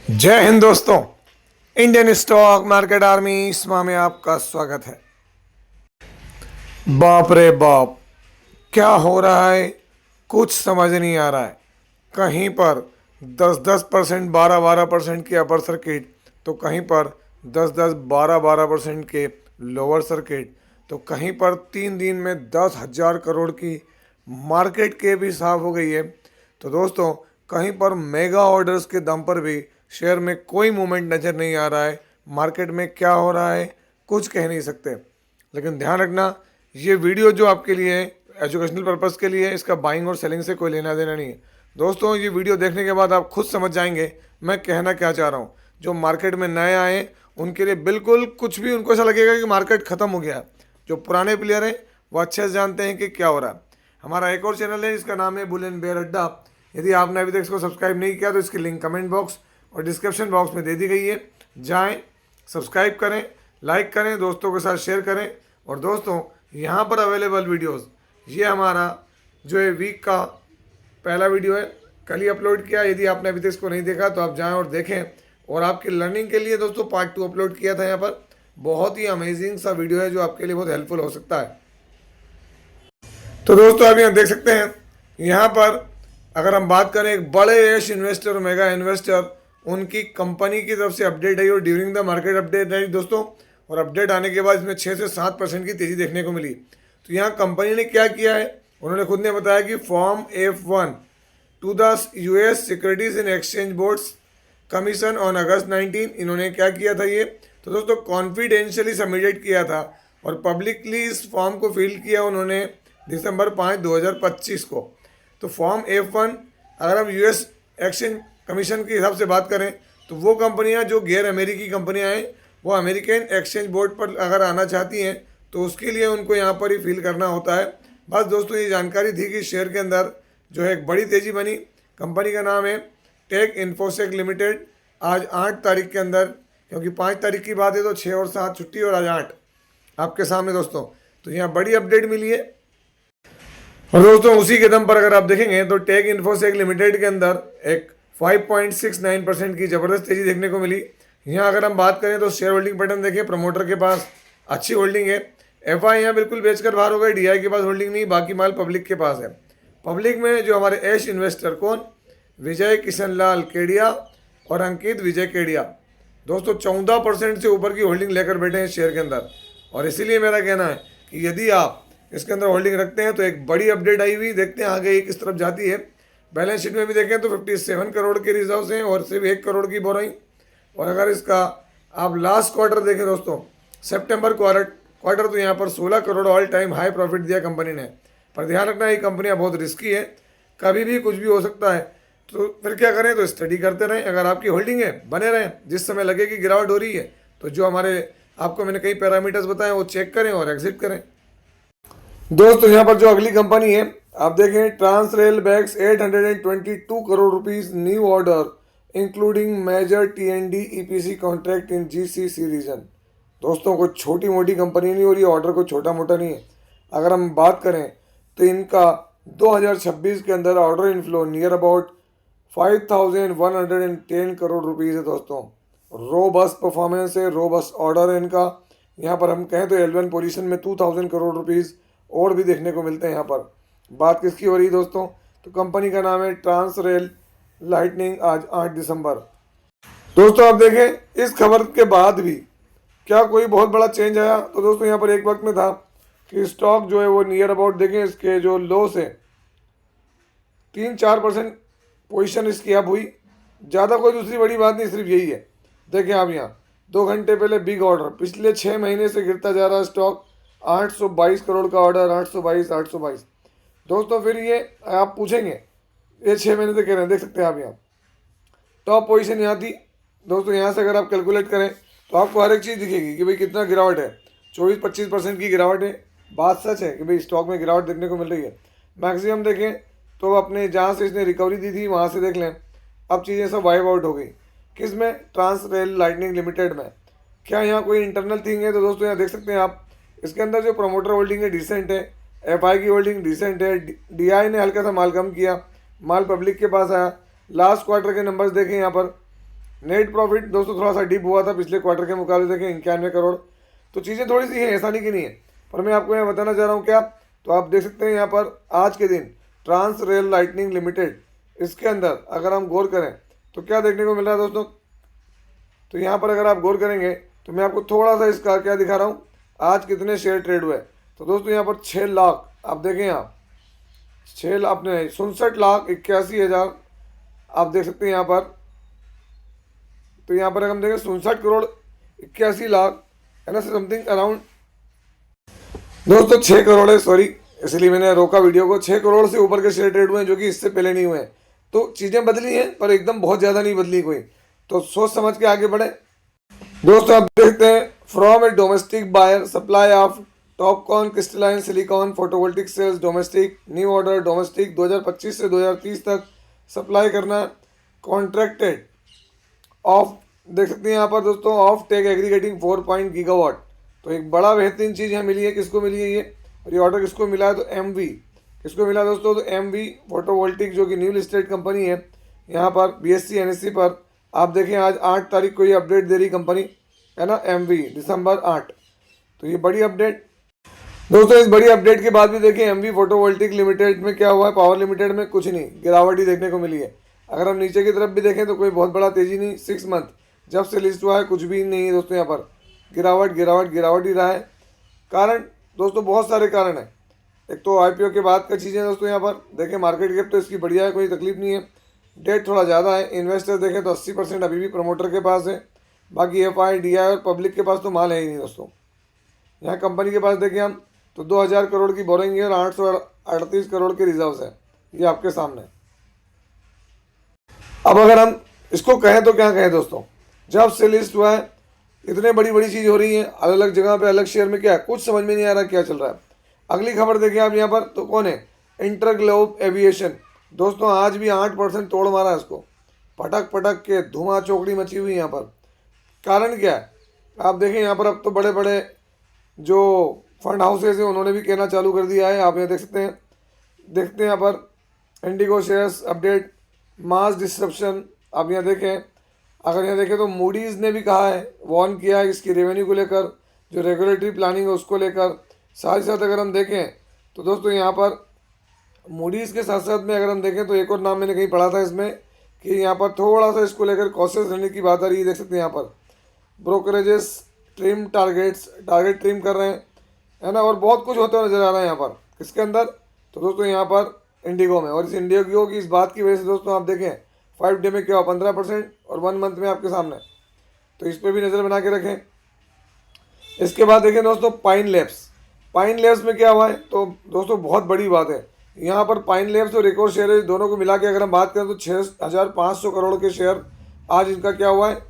जय हिंद दोस्तों। Indian stock market army इसमा में आपका स्वागत है। बाप रे बाप, क्या हो रहा है कुछ समझ नहीं आ रहा है। कहीं पर 10-10%, 12-12% के अपर सर्किट, तो कहीं पर 10-10, 12-12% के लोअर सर्किट, तो कहीं पर 3 दिन में 10,000 करोड़ की मार्केट के भी साफ हो गई है। तो दोस्तों, कहीं पर मेगा ऑर्डर्स के दम पर भी शेयर में कोई मूवमेंट नज़र नहीं आ रहा है। मार्केट में क्या हो रहा है कुछ कह नहीं सकते। लेकिन ध्यान रखना, ये वीडियो जो आपके लिए है एजुकेशनल पर्पज़ के लिए है, इसका बाइंग और सेलिंग से कोई लेना देना नहीं है। दोस्तों, ये वीडियो देखने के बाद आप खुद समझ जाएंगे मैं कहना क्या चाह रहा हूँ। जो मार्केट में नए आए उनके लिए बिल्कुल कुछ भी उनको ऐसा लगेगा कि मार्केट ख़त्म हो गया है। जो पुराने प्लेयर हैं वो अच्छे से जानते हैं कि क्या हो रहा है। हमारा एक और चैनल है जिसका नाम है बुल एंड बेयर अड्डा। यदि आपने अभी तक इसको सब्सक्राइब नहीं किया तो इसकी लिंक कमेंट बॉक्स और डिस्क्रिप्शन बॉक्स में दे दी गई है। जाएं, सब्सक्राइब करें, लाइक करें, दोस्तों के साथ शेयर करें। और दोस्तों, यहाँ पर अवेलेबल वीडियोस, ये हमारा जो है वीक का पहला वीडियो है, कल ही अपलोड किया। यदि आपने अभी तक इसको नहीं देखा तो आप जाएं और देखें। और आपकी लर्निंग के लिए दोस्तों पार्ट 2 अपलोड किया था यहाँ पर। बहुत ही अमेजिंग सा वीडियो है जो आपके लिए बहुत हेल्पफुल हो सकता है। तो दोस्तों, आप यहाँ देख सकते हैं, यहाँ पर अगर हम बात करें एक बड़े यश इन्वेस्टर और मेगा इन्वेस्टर, उनकी कंपनी की तरफ से अपडेट आई और ड्यूरिंग द मार्केट अपडेट आई दोस्तों। और अपडेट आने के बाद इसमें 6 से 7% की तेज़ी देखने को मिली। तो यहाँ कंपनी ने क्या किया है, उन्होंने खुद ने बताया कि form F1 to the US Securities and Exchange Boards Commission on August 19, इन्होंने क्या किया था ये, तो दोस्तों कॉन्फिडेंशियली सबमिटेड किया था और पब्लिकली इस फॉर्म को फिल किया उन्होंने दिसंबर 5, 2025 को। तो फॉर्म F1, अगर हम US एक्सचेंज कमीशन के हिसाब से बात करें तो वो कंपनियां जो गैर अमेरिकी कंपनियां हैं वो अमेरिकन एक्सचेंज बोर्ड पर अगर आना चाहती हैं तो उसके लिए उनको यहाँ पर ही फिल करना होता है। बस दोस्तों, ये जानकारी थी कि शेयर के अंदर जो है एक बड़ी तेज़ी बनी। कंपनी का नाम है टेक इन्फोसेक लिमिटेड। आज 8 तारीख के अंदर, क्योंकि 5 तारीख की बात है तो 6 और 7 छुट्टी और आज 8 आपके सामने दोस्तों। तो यहाँ बड़ी अपडेट मिली है। और दोस्तों, उसी के दम पर अगर आप देखेंगे तो टेक इन्फोसेक लिमिटेड के अंदर एक 5.69% की ज़बरदस्त तेज़ी देखने को मिली। यहाँ अगर हम बात करें तो शेयर होल्डिंग पैटर्न देखिए, प्रमोटर के पास अच्छी होल्डिंग है। एफआई यहाँ बिल्कुल बेचकर बाहर हो गए, डीआई के पास होल्डिंग नहीं, बाकी माल पब्लिक के पास है। पब्लिक में जो हमारे एश इन्वेस्टर कौन, विजय किशन लाल केडिया और अंकित विजय केडिया, दोस्तों 14% से ऊपर की होल्डिंग लेकर बैठे हैं शेयर के अंदर। और इसीलिए मेरा कहना है कि यदि आप इसके अंदर होल्डिंग रखते हैं तो एक बड़ी अपडेट आई हुई, देखते हैं आगे ये किस तरफ जाती है। बैलेंस शीट में भी देखें तो 57 करोड़ के रिजर्व्स हैं और सिर्फ 1 करोड़ की बोराइंग। और अगर इसका आप लास्ट क्वार्टर देखें दोस्तों, सितंबर क्वार्टर, तो यहाँ पर 16 crore all time high profit दिया कंपनी ने। पर ध्यान रखना, ये कंपनियाँ बहुत रिस्की है, कभी भी कुछ भी हो सकता है। तो फिर क्या करें, तो स्टडी करते रहें। अगर आपकी होल्डिंग है बने रहें, जिस समय लगे कि गिरावट हो रही है तो जो हमारे आपको मैंने कई पैरामीटर्स बताए वो चेक करें और एग्जिट करें। दोस्तों, यहाँ पर जो अगली कंपनी है आप देखें, Transrail bags 822 crore rupees new order including major TND EPC contract in GCC region. दोस्तों, कोई छोटी मोटी कंपनी नहीं हो रही, ऑर्डर कोई छोटा मोटा नहीं है। अगर हम बात करें तो इनका 2026 के अंदर order inflow near about 5110 crore rupees है दोस्तों। रोबस्ट परफॉर्मेंस है, रोबस्ट ऑर्डर है इनका। यहाँ पर हम कहें तो L1 पोजीशन में 2000 करोड़ रुपीज़ और भी देखने को मिलते हैं। यहाँ पर बात किसकी हो रही है दोस्तों, तो कंपनी का नाम है ट्रांस रेल लाइटनिंग। आज 8 दिसंबर। दोस्तों, आप देखें इस खबर के बाद भी क्या कोई बहुत बड़ा चेंज आया, तो दोस्तों यहाँ पर एक वक्त में था कि स्टॉक जो है वो नियर अबाउट देखें इसके जो लो से 3-4% पोजीशन इसकी अप हुई। ज़्यादा कोई दूसरी बड़ी बात नहीं, सिर्फ यही है। देखें आप यहाँ 2 घंटे पहले बिग ऑर्डर, पिछले 6 महीने से गिरता जा रहा है स्टॉक, 822 करोड़ का ऑर्डर, 822। दोस्तों, फिर ये आप पूछेंगे ये 6 महीने से कह रहे हैं, देख सकते हैं आप यहाँ टॉप पोजीशन यहाँ थी दोस्तों। यहाँ से अगर आप कैलकुलेट करें तो आपको हर एक चीज़ दिखेगी कि भाई कितना गिरावट है। 24-25% की गिरावट है। बात सच है कि भाई स्टॉक में गिरावट देखने को मिल रही है। मैक्सिमम देखें तो अपने जहाँ से इसने रिकवरी दी थी वहाँ से देख लें, अब चीज़ें सब वाइप आउट हो गई। किस में, ट्रांस रेल लाइटनिंग लिमिटेड में। क्या यहाँ कोई इंटरनल थिंग है, तो दोस्तों यहाँ देख सकते हैं आप, इसके अंदर जो प्रमोटर होल्डिंग है डिसेंट है, एफआई की होल्डिंग डिसेंट है, डीआई ने हल्का सा माल कम किया, माल पब्लिक के पास आया। लास्ट क्वार्टर के नंबर्स देखें यहाँ पर नेट प्रॉफिट दोस्तों थोड़ा सा डिप हुआ था पिछले क्वार्टर के मुकाबले, देखें 91 करोड़। तो चीज़ें थोड़ी सी हैं, ऐसा नहीं कि नहीं है, पर मैं आपको यहाँ बताना चाह रहा हूँ क्या। तो आप देख सकते हैं यहाँ पर आज के दिन ट्रांस रेल लाइटनिंग लिमिटेड, इसके अंदर अगर हम गौर करें तो क्या देखने को मिल रहा है दोस्तों। तो यहाँ पर अगर आप गौर करेंगे तो मैं आपको थोड़ा सा इसका क्या दिखा रहा हूँ, आज कितने शेयर ट्रेड हुए। तो दोस्तों यहाँ पर 6 लाख, आप देखें यहाँ 6 लाख अपने 67,81,000 आप देख सकते हैं यहाँ पर। तो यहाँ पर अगर हम देखें 67 करोड़ 81 लाख है ना, समथिंग अराउंड दोस्तों 6 करोड़ है, सॉरी इसलिए मैंने रोका वीडियो को। 6 करोड़ से ऊपर के शेयर ट्रेड हुए हैं जो कि इससे पहले नहीं हुए हैं। तो चीज़ें बदली हैं पर एकदम बहुत ज़्यादा नहीं बदली कोई, तो सोच समझ के आगे बढ़े। दोस्तों आप देखते हैं from a domestic buyer supply of TOPCon crystalline silicon photovoltaic cells domestic, new order domestic 2025 से 2030 तक सप्लाई करना कॉन्ट्रैक्टेड ऑफ, देख सकते हैं यहाँ पर दोस्तों ऑफ टेक एग्रीगेटिंग 4 गीगावाट। तो एक बड़ा बेहतरीन चीज़ यहाँ मिली है, किसको मिली है ये, और ये ऑर्डर किसको मिला है, तो एमवी किसको मिला दोस्तों, तो एमवी फोटोवोल्टिक जो कि न्यू लिस्टेड कंपनी है यहाँ पर बीएससी एनएससी पर। आप देखें आज 8 तारीख को ये अपडेट दे रही कंपनी है ना, एमवी दिसंबर 8। तो ये बड़ी अपडेट दोस्तों। इस बड़ी अपडेट के बाद भी देखिए एमवी फोटोवोल्टिक लिमिटेड में क्या हुआ है, पावर लिमिटेड में कुछ नहीं, गिरावट ही देखने को मिली है। अगर हम नीचे की तरफ भी देखें तो कोई बहुत बड़ा तेजी नहीं, 6 मंथ जब से लिस्ट हुआ है कुछ भी नहीं है दोस्तों, यहाँ पर गिरावट गिरावट गिरावट ही रहा है। कारण दोस्तों बहुत सारे कारण हैं। एक तो आईपीओ के बाद का चीज़ें दोस्तों, यहाँ पर देखें मार्केट कैप तो इसकी बढ़िया है, कोई तकलीफ नहीं है। डेट थोड़ा ज़्यादा है, इन्वेस्टर देखें तो 80% अभी भी प्रमोटर के पास है, बाकी एफआई डीआई और पब्लिक के पास तो माल है ही नहीं दोस्तों। यहाँ कंपनी के पास देखें हम तो 2000 करोड़ की बोरिंग है और 838 करोड़ के रिजर्व्स है, ये आपके सामने। अब अगर हम इसको कहें तो क्या कहें दोस्तों, जब से लिस्ट हुआ है इतने बड़ी बड़ी चीज़ हो रही है, अलग अलग जगह पे अलग शेयर में क्या है, कुछ समझ में नहीं आ रहा क्या चल रहा है। अगली खबर देखिए आप यहाँ पर, तो कौन है, इंटरग्लोब एविएशन दोस्तों, आज भी 8% तोड़ मारा है इसको, पटक पटक के धुआं चौकड़ी मची हुई यहाँ पर। कारण क्या है आप देखें यहाँ पर, अब तो बड़े बड़े जो फंड हाउसेज हैं उन्होंने भी कहना चालू कर दिया है। आप यहाँ देख सकते हैं, देखते हैं यहाँ पर इंडिगो शेयर्स अपडेट मास डिस्ट्रप्शन। आप यहाँ देखें, अगर यहाँ देखें तो मूडीज़ ने भी कहा है, वार्न किया है इसकी रेवेन्यू को लेकर, जो रेगुलेटरी प्लानिंग है उसको लेकर। साथ ही साथ अगर हम देखें तो दोस्तों यहाँ पर मूडीज़ के साथ साथ में अगर हम देखें तो एक और नाम मैंने कहीं पढ़ा था इसमें कि यहाँ पर थोड़ा सा इसको लेकर कॉशियस रहने की बात आ रही है। देख सकते हैं यहाँ पर ब्रोकरेजेस ट्रिम टारगेट ट्रिम कर रहे हैं है ना, और बहुत कुछ होता नजर आ रहा है यहाँ पर किसके अंदर, तो दोस्तों यहाँ पर इंडिगो में। और इस इंडिगो की इस बात की वजह से दोस्तों आप देखें 5 डे में क्या हुआ 15% और 1 मंथ में आपके सामने, तो इस पर भी नज़र बना के रखें। इसके बाद देखें दोस्तों पाइन लैब्स में क्या हुआ है, तो दोस्तों बहुत बड़ी बात है यहाँ पर पाइन लैब्स और एक और शेयर है, दोनों को मिला के अगर हम बात करें तो 6500 करोड़ के शेयर आज इनका क्या हुआ है,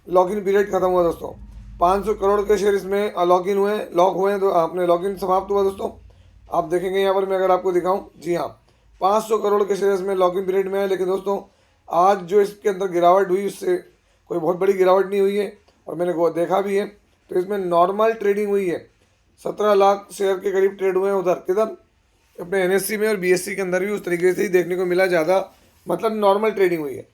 लॉक इन पीरियड खत्म हुआ दोस्तों। 500 करोड़ के शेयर इसमें लॉक हुए हैं, तो आपने लॉक इन समाप्त हुआ दोस्तों। आप देखेंगे यहाँ पर मैं अगर आपको दिखाऊँ, जी हाँ 500 करोड़ के शेयर इसमें लॉक इन पीरियड में है। लेकिन दोस्तों आज जो इसके अंदर गिरावट हुई उससे कोई बहुत बड़ी गिरावट नहीं हुई है, और मैंने देखा भी है तो इसमें नॉर्मल ट्रेडिंग हुई है। 17 लाख शेयर के करीब ट्रेड हुए हैं उधर किधर अपने एनएससी में, और बीएससी के अंदर भी उस तरीके से ही देखने को मिला, ज़्यादा मतलब नॉर्मल ट्रेडिंग हुई है।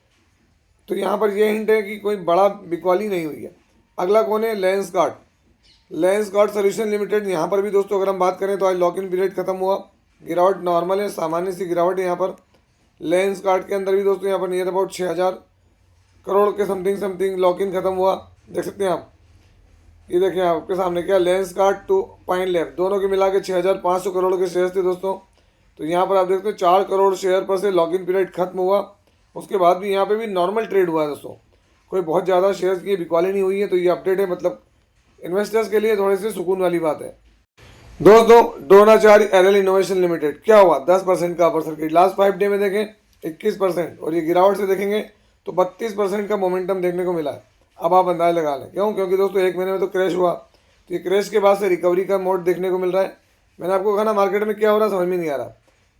तो यहाँ पर यह हिंट है कि कोई बड़ा बिकवाली नहीं हुई है। अगला कौन है, लेंसकार्ट सॉल्यूशन लिमिटेड। यहाँ पर भी दोस्तों अगर हम बात करें तो आज लॉक इन पीरियड खत्म हुआ, गिरावट नॉर्मल है, सामान्य सी गिरावट है यहाँ पर। लेंसकार्ट के अंदर भी दोस्तों यहाँ पर नियर अबाउट 6000 करोड़ के समथिंग लॉक इन खत्म हुआ, देख सकते हैं आप। ये देखें आपके सामने क्या, लेंसकार्ट टू पाइन लैब दोनों के मिला के 6500 करोड़ के शेयर थे दोस्तों। तो यहाँ पर आप देखते हैं 4 करोड़ शेयर पर से लॉक इन पीरियड खत्म हुआ, उसके बाद भी यहाँ पे भी नॉर्मल ट्रेड हुआ है दोस्तों, कोई बहुत ज़्यादा शेयर्स की बिकवाली नहीं हुई है। तो ये अपडेट है, मतलब इन्वेस्टर्स के लिए थोड़े से सुकून वाली बात है दोस्तों। द्रोणाचार्य एरल इनोवेशन लिमिटेड क्या हुआ, 10% का अपर सर्किट लास्ट 5 डे में देखें 21%, और ये गिरावट से देखेंगे तो 32% का मोमेंटम देखने को मिला है। अब आप अंदाजा लगा लें क्यों, क्योंकि दोस्तों 1 महीने में तो क्रैश हुआ, तो ये क्रैश के बाद से रिकवरी का मोड देखने को मिल रहा है। मैंने आपको कहा ना मार्केट में क्या हो रहा है समझ में नहीं आ रहा।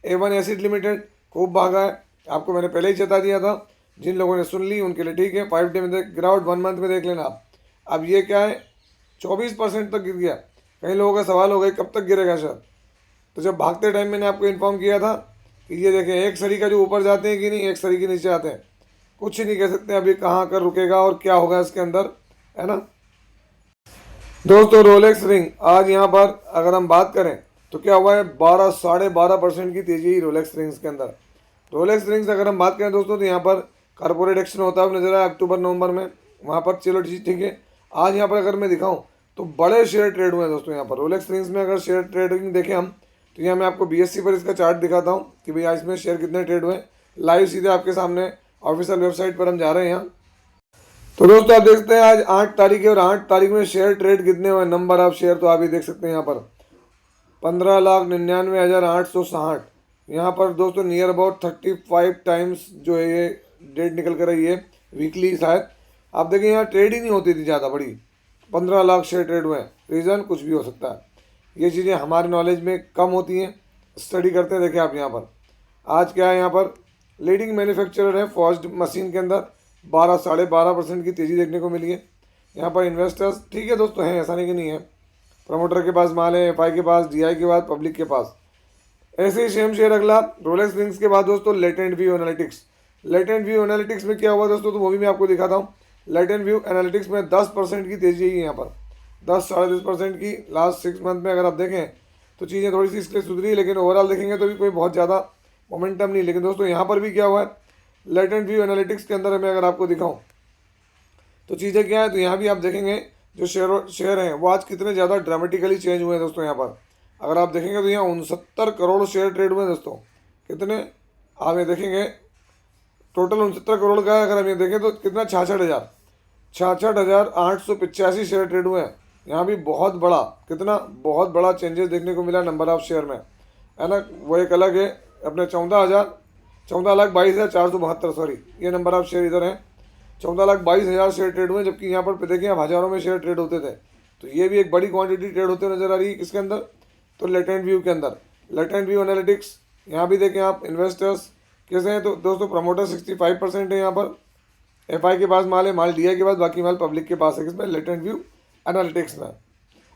A1 एसिड लिमिटेड खूब भागा है, आपको मैंने पहले ही चेता दिया था, जिन लोगों ने सुन ली उनके लिए ठीक है। 5 डे में गिरावट 1 मंथ में देख लेना आप। अब ये क्या है 24% तक गिर गया। कई लोगों का सवाल हो गया कब तक गिरेगा सर, तो जब भागते टाइम मैंने आपको इन्फॉर्म किया था कि ये देखें एक सरी का जो ऊपर जाते हैं कि नहीं, एक सरी के नीचे आते हैं, कुछ नहीं कह सकते अभी कहाँ कर रुकेगा और क्या होगा इसके अंदर, है ना। दोस्तों रोलेक्स रिंग आज यहाँ पर अगर हम बात करें तो क्या हुआ है, 12-12.5% की तेजी है रोलेक्स रिंग्स के अंदर। रोलेक्स रिंग्स अगर हम बात करें दोस्तों तो यहाँ पर कॉर्पोरेट एक्शन होता है नजर आया अक्टूबर नवंबर में, वहाँ पर चलो ठीक है। आज यहाँ पर अगर मैं दिखाऊँ तो बड़े शेयर ट्रेड हुए हैं दोस्तों यहाँ पर रोलेक्स रिंग्स में। अगर शेयर ट्रेडिंग देखें हम तो यहाँ मैं आपको BSE पर इसका चार्ट दिखाता हूँ कि भाई आज इसमें शेयर कितने ट्रेड हुए। लाइव सीधे आपके सामने ऑफिशियल वेबसाइट पर हम जा रहे हैं यहाँ। तो दोस्तों आप देख सकते हैं आज 8 तारीख है और 8 तारीख में शेयर ट्रेड कितने हुए, नंबर ऑफ शेयर तो आप ही देख सकते हैं यहाँ पर 15,99,860। यहाँ पर दोस्तों नियर अबाउट 35 टाइम्स जो है ये डेट निकल कर रही है वीकली शायद। आप देखें यहाँ ट्रेड ही नहीं होती थी ज़्यादा बड़ी, 15 लाख शेयर ट्रेड हुए हैं। रीज़न कुछ भी हो सकता है, ये चीज़ें हमारे नॉलेज में कम होती हैं, स्टडी करते हैं। देखिए आप यहाँ पर आज क्या है, यहाँ पर लीडिंग मैन्युफैक्चरर है फॉर्ज्ड मशीन के अंदर 12-12.5% की तेज़ी देखने को मिली है। यहाँ पर इन्वेस्टर्स ठीक है दोस्तों हैं, ऐसा नहीं कि नहीं है, प्रमोटर के पास माल है, FI के पास, DI के बाद पब्लिक के पास। ऐसे ही सेम शेयर अगला रोलेक्स रिंग्स के बाद दोस्तों latent view analytics. Latent view analytics में क्या हुआ दोस्तों, तो वो भी मैं आपको दिखाता हूँ। लेटेंट व्यू एनालिटिक्स में 10% की तेज़ी है यहाँ पर, 10-10.5% की लास्ट 6 मंथ में। अगर आप देखें तो चीज़ें थोड़ी सी इसके सुधरी, लेकिन ओवरऑल देखेंगे तो भी कोई बहुत ज़्यादा मोमेंटम नहीं। लेकिन दोस्तों यहाँ पर भी क्या हुआ है लेटेंट व्यू एनालिटिक्स के अंदर, मैं अगर आपको दिखाऊं तो चीज़ें क्या है, तो यहाँ भी आप देखेंगे जो शेयर हैं वो आज कितने ज़्यादा ड्रामेटिकली चेंज हुए हैं दोस्तों। यहाँ पर अगर आप देखेंगे तो यहाँ 69 करोड़ शेयर ट्रेड हुए हैं दोस्तों। कितने आप ये देखेंगे, टोटल 69 करोड़ का है। अगर हम ये देखें तो कितना 66,885 शेयर ट्रेड हुए हैं। यहाँ भी बहुत बड़ा, कितना बहुत बड़ा चेंजेस देखने को मिला नंबर ऑफ शेयर में, है ना। वो एक अलग है अपने 14,22,472 सॉरी, ये नंबर ऑफ शेयर इधर हैं। 14,22,000 शेयर ट्रेड हुए, जबकि यहाँ पर देखिए आप हज़ारों में शेयर ट्रेड होते थे। तो ये भी एक बड़ी क्वांटिटी ट्रेड होते नजर आ रही है किसके अंदर, तो लेटेंट व्यू के अंदर। लेटेंट व्यू एनालिटिक्स यहाँ भी देखें आप, इन्वेस्टर्स कैसे हैं, तो दोस्तों प्रमोटर 65% है यहाँ पर, FI के पास माल है, माल DI के पास, बाकी माल पब्लिक के पास है किसमें, लेटेंट व्यू एनालिटिक्स में।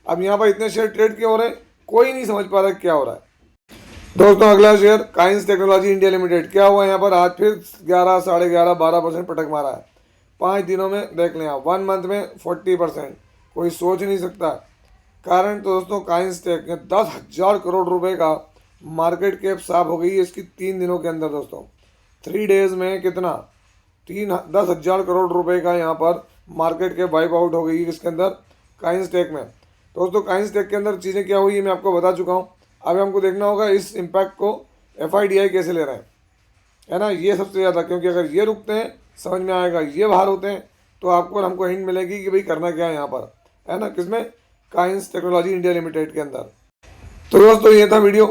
अब यहाँ पर इतने शेयर ट्रेड क्यों हो रहे हैं, कोई नहीं समझ पा रहा है क्या हो रहा है। दोस्तों अगला share coins technology India limited, क्या हुआ यहाँ पर, आज फिर 11, 11.5, 12% पटक मारा है 5 दिनों में। देख लें आप 1 मंथ में 40%, कोई सोच नहीं सकता। कारण तो दोस्तों काइंस टेक 10,000 करोड़ रुपए का मार्केट कैप साफ हो गई है इसकी 3 दिनों के अंदर दोस्तों। 3 डेज में कितना 10,000 करोड़ रुपए का यहाँ पर मार्केट कैप वाइप आउट हो गई है इसके अंदर काइंस टेक में। दोस्तों काइंस टेक के अंदर चीज़ें क्या हुई है मैं आपको बता चुका हूँ। अब हमको देखना होगा इस इम्पैक्ट को FI DI कैसे ले रहे हैं, है ना, ये सबसे ज़्यादा। क्योंकि अगर ये रुकते हैं समझ में आएगा, ये बाहर होते हैं तो आपको और हमको हिंट मिलेगी कि भाई करना क्या है यहाँ पर, है ना, किसमें, काइंस टेक्नोलॉजी इंडिया लिमिटेड के अंदर। तो दोस्तों ये था वीडियो,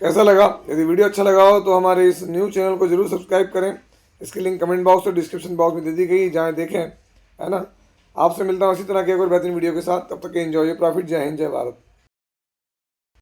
कैसा लगा, यदि वीडियो अच्छा लगा हो तो हमारे इस न्यूज़ चैनल को जरूर सब्सक्राइब करें। इसकी लिंक कमेंट बॉक्स और डिस्क्रिप्शन बॉक्स में दे दी गई, जहाँ देखें, है ना। आपसे मिलता हूँ इसी तरह की एक और बेहतरीन वीडियो के साथ, तब तक एंजॉय प्रॉफिट। जय हिंद, जय भारत।